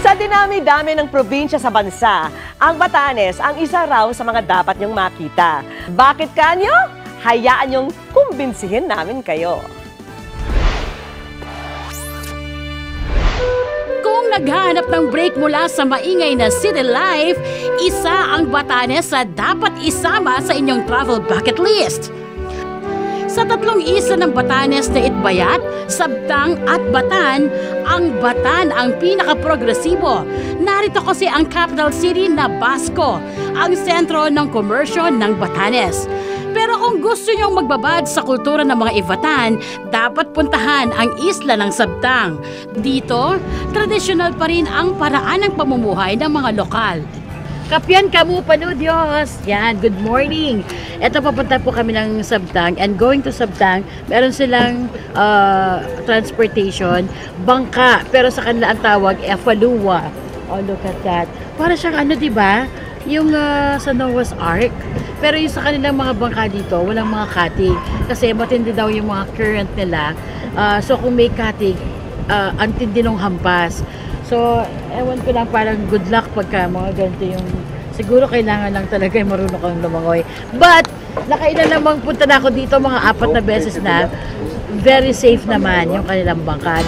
Sa dinami-dami ng probinsya sa bansa, ang Batanes ang isa raw sa mga dapat niyong makita. Bakit kanyo? Hayaan niyong kumbinsihin namin kayo. Kung naghahanap ng break mula sa maingay na city life, isa ang Batanes sa dapat isama sa inyong travel bucket list. Sa tatlong isla ng Batanes na Itbayat, Sabtang at Batan, ang Batan ang pinaka-progresibo. Narito kasi ang capital city na Basco, ang sentro ng komersyo ng Batanes. Pero kung gusto nyong magbabad sa kultura ng mga Ivatan, dapat puntahan ang isla ng Sabtang. Dito, tradisyonal pa rin ang paraan ng pamumuhay ng mga lokal. Kapyan kamu Diyos! Yan, good morning! Ito, papunta po kami ng Sabtang, and going to Sabtang, meron silang transportation, bangka, pero sa kanila ang tawag, Falua. Oh, look at that. Para siyang ano, diba? Yung sa Noah's Ark. Pero yung sa kanilang mga bangka dito, walang mga katig. Kasi matindi daw yung mga current nila. So kung may katig, ang tindi ng hampas. So, ewan ko lang, parang good luck pagka mga ganito yung... Siguro kailangan lang talaga yung marunong kang lumangoy. But, nakailan namang punta na ako dito, mga 4 na beses na. Very safe naman yung kanilang bangka.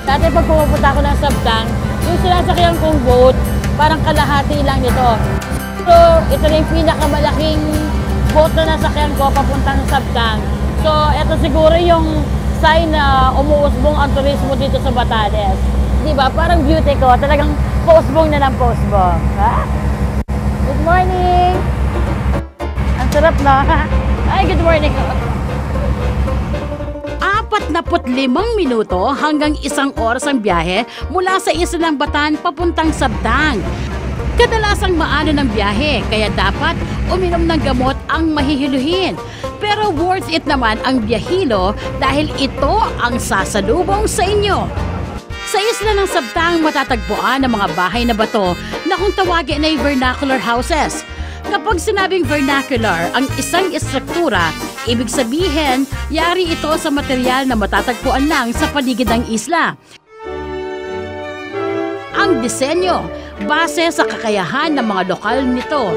Dati pag pumupunta ako ng Sabtang, yung sinasakyan kong boat, parang kalahati lang nito. So, ito na yung pinakamalaking boat na nasakyan ko papuntang Sabtang. So, ito siguro yung sign na umuusbong ang turismo dito sa Batanes. Diba? Parang beauty ko. Talagang pousbong na ng pousbong. Ha? Good morning! Ang sarap na. Ay, good morning! 45 minuto hanggang 1 oras ang biyahe mula sa isla ng Batan papuntang Sabtang. Kadalasang maano ng biyahe, kaya dapat uminom ng gamot ang mahihiluhin. Pero worth it naman ang biyahilo dahil ito ang sasalubong sa inyo. Sa isla ng Sabtang matatagpuan ang mga bahay na bato na kung tawagin ay vernacular houses. Kapag sinabing vernacular ang isang istruktura, ibig sabihin, yari ito sa material na matatagpuan lang sa paligid ng isla. Ang disenyo, base sa kakayahan ng mga lokal nito.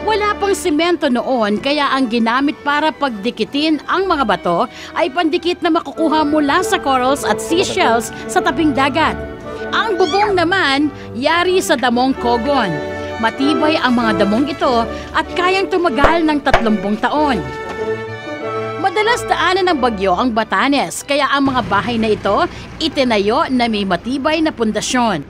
Wala pang semento noon, kaya ang ginamit para pagdikitin ang mga bato ay pandikit na makukuha mula sa corals at seashells sa tabing dagat. Ang bubong naman, yari sa damong kogon. Matibay ang mga damong ito at kayang tumagal ng 30 taon. Madalas daanan ng bagyo ang Batanes, kaya ang mga bahay na ito itinayo na may matibay na pundasyon.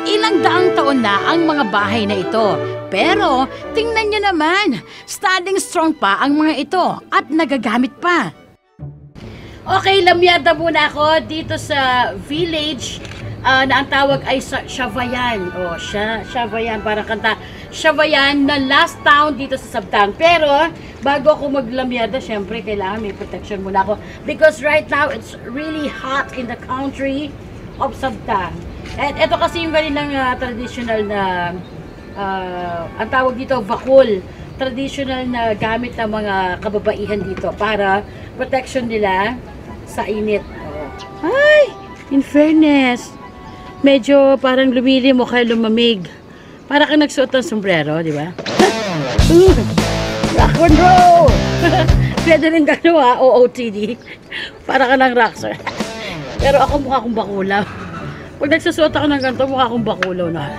Ilang daang taon na ang mga bahay na ito, pero tingnan nyo naman, standing strong pa ang mga ito at nagagamit pa. Okay, lamyada muna ako dito sa village na ang tawag ay Chavayan. O, Chavayan, parang kanta. Chavayan na last town dito sa Sabtang. Pero, bago ako maglamyada, syempre, kailangan may protection muna ako. Because right now, it's really hot in the country of Sabtang. At ito kasi yung kanilang traditional na, ang tawag dito, vakul. Traditional na gamit ng mga kababaihan dito para protection nila sa init. Ay, in fairness, medyo parang lumilim o kaya lumamig. Para kang nagsuot ng sombrero, di ba? Rock and roll! Pwede rin gano'n OOTD. Para ka ng rockstar. Pero ako mukha akong bakulaw. Pag nagsusuot ako ng ganito, mukha akong bakulaw na.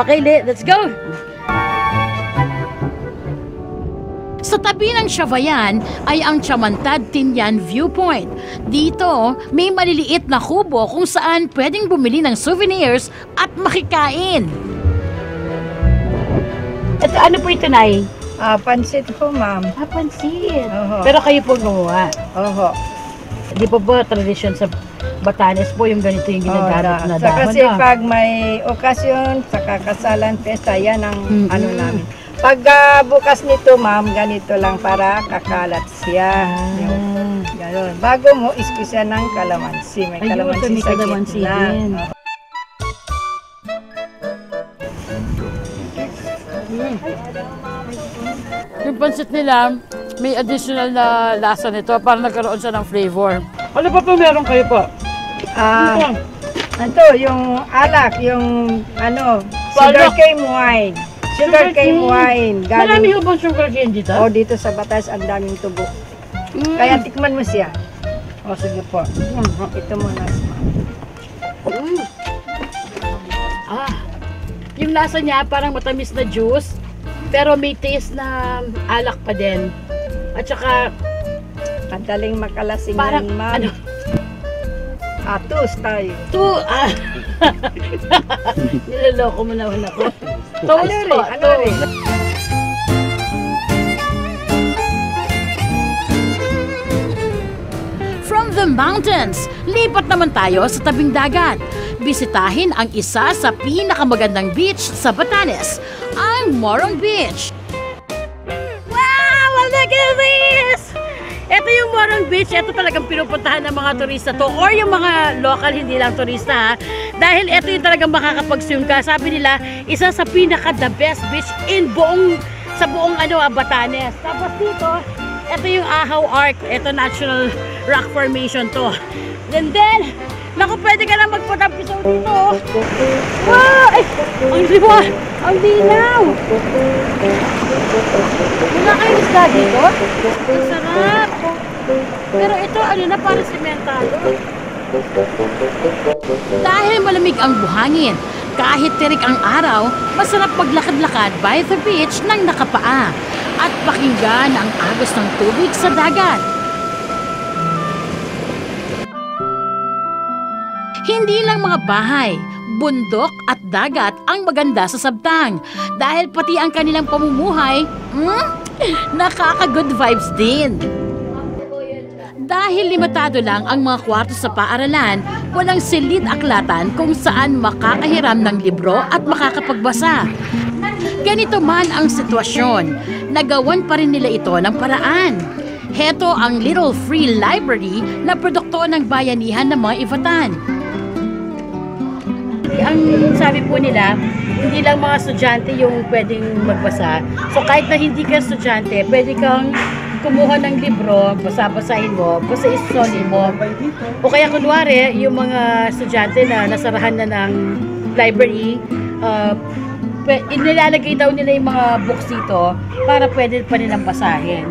Okay, let's go! Sa tabi ng Chavayan ay ang Chamantad Tinyan Viewpoint. Dito, may maliliit na kubo kung saan pwedeng bumili ng souvenirs at makikain. Ito, ano po ito, Nay? Pansit po, ma'am. Pansit. Oho. Pero kayo po gumawa. Oho. Di po ba tradisyon sa Batanes po yung ganito yung ginagamit na Sa dahon? kasi pag may okasyon, sa kakasalan, pesta, yan ang ano namin. Pag bukas nito, ma'am, ganito lang para kakalat siya. Ganon. Bago mo, iskisa ng kalamansi. May Ayun, kalamansi may sa kalamansi gitna. din. Yung pansit nila, may additional na lasa nito para nagkaroon siya ng flavor. Ano pa po meron kayo po? Ito, yung alak, yung sugar cane wine. Sugar cane wine. Marami ho bang sugar cane dito? O, dito sa Batas, ang daming tubo. Kaya tikman mo siya. O, sige po. Ito muna. Yung lasa niya parang matamis na juice, pero may taste na alak pa din. At saka, Madaling makalasing parang, yan, ma'am. Atos tayo. Niloloko mo naman ako. Ano rin? From the mountains, lipat naman tayo sa tabing dagat. Bisitahin ang isa sa pinakamagandang beach sa Batanes, ang Morong Beach. Wow! Look at this! Ito yung Morong Beach. Ito talagang pinupuntahan ng mga turista to or yung mga local, hindi lang turista ha. Dahil ito yung talagang makakapag-swim ka. Sabi nila, isa sa pinaka-the best beach sa buong Batanes. Tapos dito, ito yung Ahaw Arc. Ito natural rock formation to. And then, naku, pwede ka lang magpatapisaw dito. Wow! Ay, ang liwa! Ang linaw! Wala kayong isda dito? Ang sarap! Pero ito, parang sementado. Dahil malamig ang buhangin, kahit tirik ang araw, masarap maglakad-lakad by the beach ng nakapaa at pakinggan ang agos ng tubig sa dagat. Hindi lang mga bahay, bundok at dagat ang maganda sa Sabtang dahil pati ang kanilang pamumuhay, nakaka-good vibes din. Dahil limitado lang ang mga kwarto sa paaralan, walang silid-aklatan kung saan makakahiram ng libro at makakapagbasa. Ganito man ang sitwasyon, nagawan pa rin nila ito ng paraan. Heto ang Little Free Library na produkto ng bayanihan ng mga Ivatan. Ang sabi po nila, hindi lang mga estudyante yung pwedeng magbasa. So kahit na hindi ka estudyante, pwede kang kumuha ng libro, basa-basahin mo, basa-isolin mo. O kaya kunwari, yung mga estudyante na nasarahan na ng library, inilalagay daw nila yung mga books dito para pwede pa nilang basahin.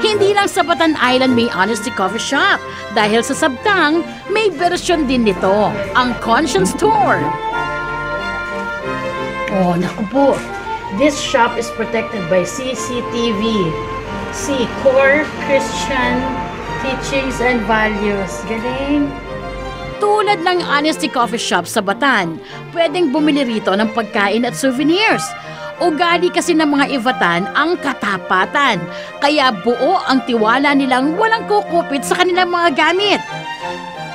Hindi lang sa Batan Island may Honesty Coffee Shop. Dahil sa Sabtang, may version din nito, ang Conscience Store. Oh, naku po. This shop is protected by CCTV. See, Core Christian Teachings and Values. Galing. Tulad ng Honesty Coffee Shop sa Batan, pwedeng bumili rito ng pagkain at souvenirs. Ugali kasi ng mga Ivatan ang katapatan, kaya buo ang tiwala nilang walang kukupit sa kanilang mga gamit.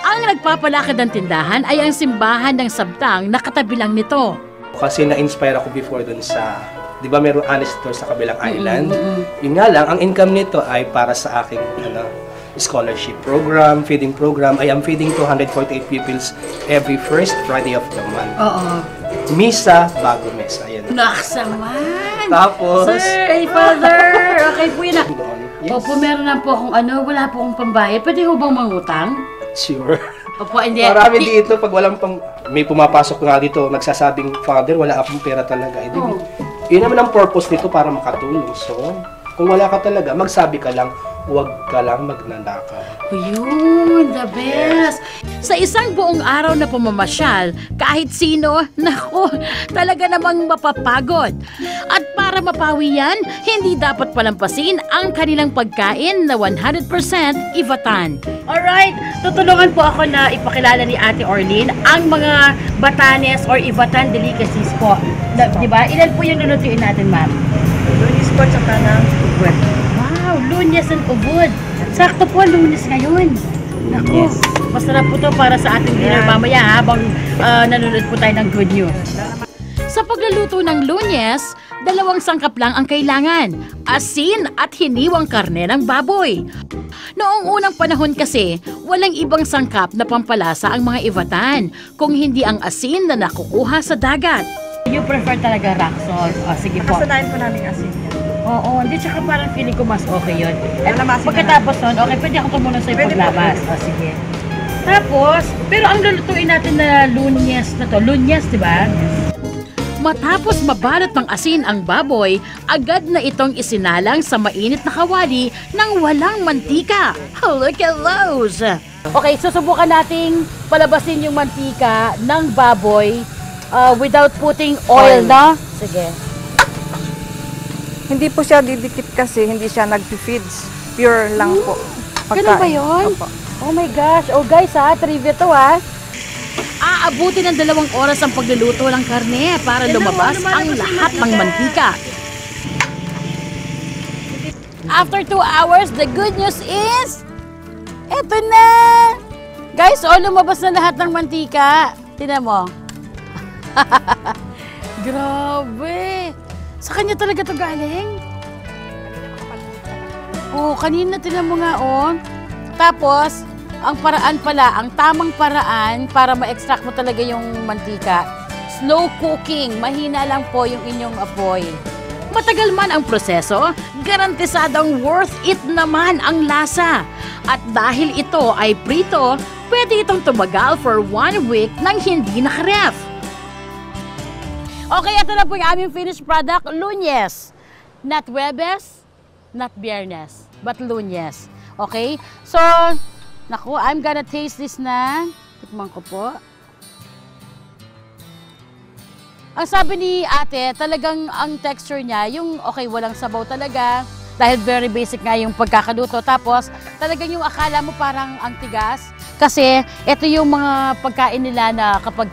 Ang nagpapalakad ng tindahan ay ang simbahan ng Sabtang na katabi lang nito. Kasi na-inspire ako before dun sa, di ba mayroong honest store sa kabilang island? Yun nga lang, ang income nito ay para sa aking scholarship program, feeding program. I am feeding 248 pupils every first Friday of the month. Misa bago mesa. Ayan. Naksaman! Tapos, Sir, hey Father! Okay po yun na. yes, Opo, meron na po akong wala po akong pambayad. Pwede ho bang mangutang? sure. Opo, hindi. Marami dito, pag walang may pumapasok nga dito, nagsasabing, Father, wala akong pera talaga. Yun naman ang purpose nito para makatulong. So, kung wala ka talaga, magsabi ka lang, huwag ka lang magnanakaw. Yun, the best. Sa isang buong araw na pamamasyal, kahit sino, naku, talaga namang mapapagod. At para mapawi yan, hindi dapat palampasin ang kanilang pagkain na 100% Ivatan. Alright, tutulungan po ako na ipakilala ni Ate Orlene ang mga Batanes or Ivatan delicacies po. Diba? Ilan po yung lulutuin natin, ma'am? Lunis po sa kanang ubod. Wow, lunes and ubod. Sakto po, lunes ngayon. Naku, masarap po to para sa ating dinner mamaya habang nanonood po tayo ng good news. Sa pagluluto ng lunes, 2 sangkap lang ang kailangan. Asin at hiniwang karne ng baboy. Noong unang panahon kasi, walang ibang sangkap na pampalasa ang mga Ivatan kung hindi ang asin na nakukuha sa dagat. You prefer talaga rock salt? O, sige po. Kasanayan po namin asin yan. Oo, hindi tsaka parang feeling ko mas okay yun. At Lamasin pagkatapos nun, okay, pwede akong tumunong sa'yo paglabas. O, sige. Tapos, pero ang lulutuin natin na lunyas na to, lunyas, di ba? Matapos mabalot ng asin ang baboy, agad na itong isinalang sa mainit na kawali nang walang mantika. Look at those! Okay, susubukan nating palabasin yung mantika ng baboy without putting oil, no? Sige. Hindi po siya didikit kasi, hindi siya nag-feeds. Pure lang po. Ganun ba yun? Opo. Oh my gosh. Oh guys trivia to Aabuti ng 2 oras ang pagluluto ng karne para lumabas ang lahat ng mantika. After 2 hours, the good news is, eto na! Guys, lumabas na lahat ng mantika. Tingnan mo. Grabe! Sa kanya talaga to galing? Oh, kanina tingnan mo nga, Tapos, ang paraan pala, ang tamang paraan para ma-extract mo talaga yung mantika, slow cooking, mahina lang po yung inyong apoy. Matagal man ang proseso, garantisadong worth it naman ang lasa. At dahil ito ay prito, pwede itong tumagal for 1 week nang hindi nakaref. Okay, ito na po yung aming finished product, lunyes. Not Huwebes, not Biyernes, but lunyes. Okay? So, naku, I'm gonna taste this na. Tikman ko po. Ang sabi ni ate, talagang ang texture niya, yung okay, walang sabaw talaga. Dahil very basic nga yung pagkakaluto. Tapos, talagang yung akala mo parang ang tigas. Kasi, ito yung mga pagkain nila na kapag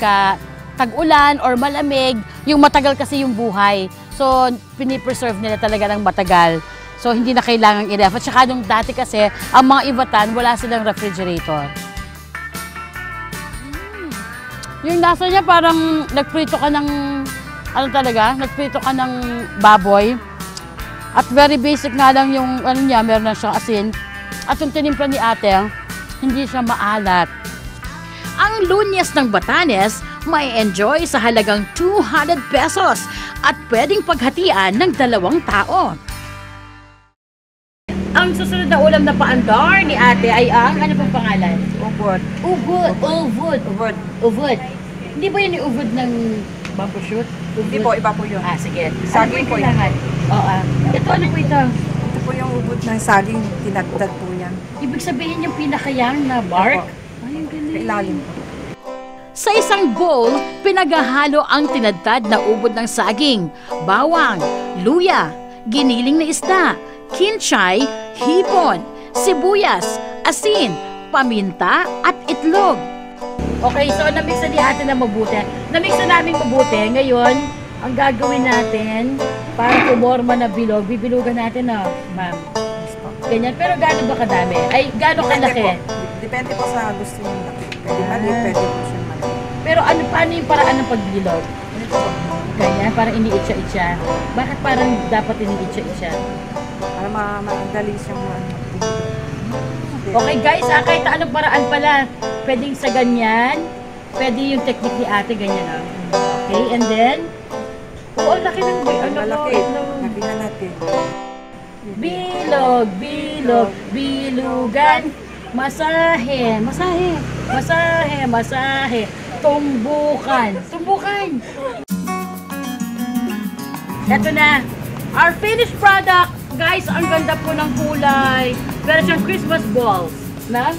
tag-ulan or malamig, yung matagal kasi yung buhay. So, pinipreserve nila talaga ng matagal. So, hindi na kailangang i-ref. At saka nung dati kasi, ang mga Ivatan, wala silang refrigerator. Yung lasa niya parang nagprito ka ng, nagprito ka ng baboy. At very basic nga lang yung, niya, meron na siyang asin. At yung tinimpla ni ate, hindi siya maalat. Ang lunyas ng Batanes, may enjoy sa halagang 200 pesos at pwedeng paghatian ng 2 tao. Ang susunod na ulam na paandar ni ate ay ang, ano pang pangalan? Ubod. Uvod. Hindi ba yun yung uvod ng bamboo shoot? Hindi po, iba po yun. Sige. Saging po yan. Oo. Ito, ano po ito? Ito po yung ubod ng saging, tinagtad po yan. Ibig sabihin yung pinakayang na bark? Opo. Ay, ang galing. Ilalim po. Sa isang bowl, pinaghahalo ang tinadtad na ubod ng saging, bawang, luya, giniling na isda, kinchay, hipon, sibuyas, asin, paminta at itlog. Okay, so namix na ni ate na mabuti. Namix na namin mabuti. Ngayon, ang gagawin natin para kumorma na bilog, bibilugan natin ma'am. Ganyan, pero gaano ba kadami? Ay, gaano kalaki? Depende po sa gusto yung laki. Pwede maliit, pwede po siya maliit. Pero paano yung paraan ng pagbilog? Ganyan, parang iniitsa-itsa. Bakit parang dapat iniitsa-itsa? Para madali siyang Okay guys, kahit anong paraan pala, pwedeng sa ganyan, pwede yung technique ni ate, ganyan Okay, and then, ang laki ng malaki. Nabihan natin. Bilog, bilog, bilugan, masahe, masahe, masahe, masahe, tumbukan, tumbukan. Ito na, our finished product. Guys, ang ganda po ng kulay. Pero siyang Christmas balls. Na?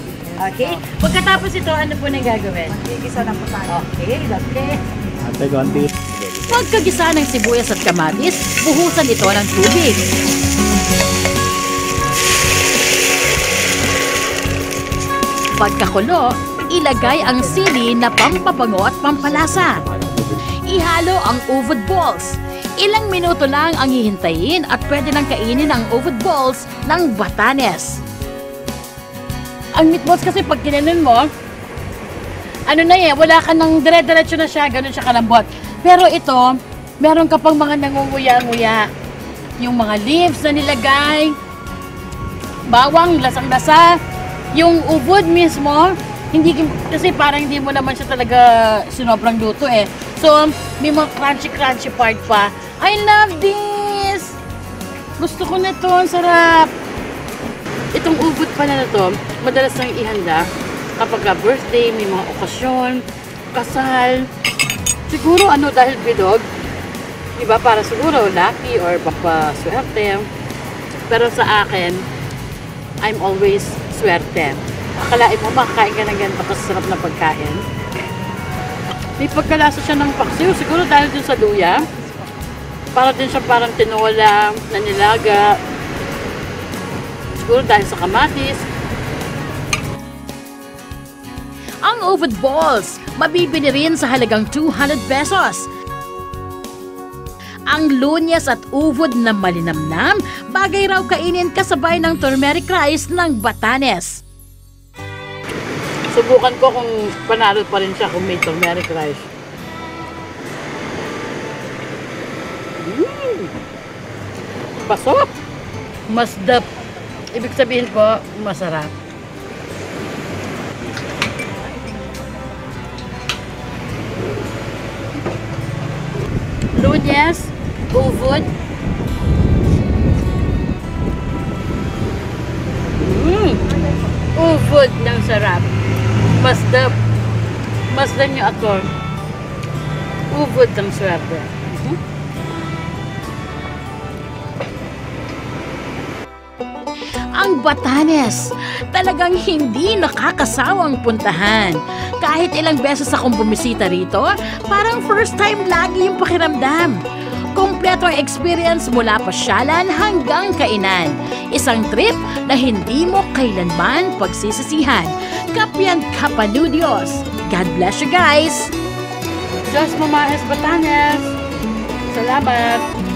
Okay. Pagkatapos ito, ano po na gagawin? Gigisa na po tayo. Okay, okay. Ate, konti. Pagkagisa ng sibuyas at kamatis, buhusan ito ng tubig. Pagkakulo, ilagay ang sili na pampabango at pampalasa. Ihalo ang uvod balls. Ilang minuto lang ang hihintayin at pwede nang kainin ang uvod balls ng Batanes. Ang meatballs kasi pag kinainin mo, wala ka nang dire-diretso na siya, ganun siya kalambot. Pero ito, meron ka pang mga nangunguya-nguya. Yung mga leaves na nilagay. bawang, lasang-lasa. Yung ubod mismo, kasi parang hindi mo naman siya talaga sinobrang luto eh. So, may mga crunchy part pa. I love this! Gusto ko na to, ang sarap. Itong ubod pala na to, madalas nang ihanda kapag birthday, may mga okasyon, kasal. Siguro dahil bidog, iba para siguro lucky or papaswerte. Pero sa akin, I'm always swerte. Akalain mo, makakain ka ng ganito kasarap na pagkain. May pagkalasa siya ng paksiw, siguro dahil din sa luya. Para din siya parang tinola na nilaga. Siguro dahil sa kamatis. Ang oven balls, mabibili rin sa halagang 200 pesos. Ang lunyas at uvod na malinamnam, bagay raw kainin kasabay ng turmeric rice ng Batanes. Subukan ko kung panalo pa rin siya kung may turmeric rice. Pasok! Masdap. Ibig sabihin po, masarap. Lunyas, uvod. Uvod ng sarap. Masdap. Masdan nyo ako. Uvod ng swerte. Ang Batanes, talagang hindi nakakasawang puntahan. Kahit ilang beses akong bumisita rito, parang first time lagi yung pakiramdam. Kompleto ang experience mula pasyalan hanggang kainan. Isang trip na hindi mo kailanman pagsisisihan. Kapyan Kapanudios. God bless you guys! Diyos mamahes Batanes! Salamat!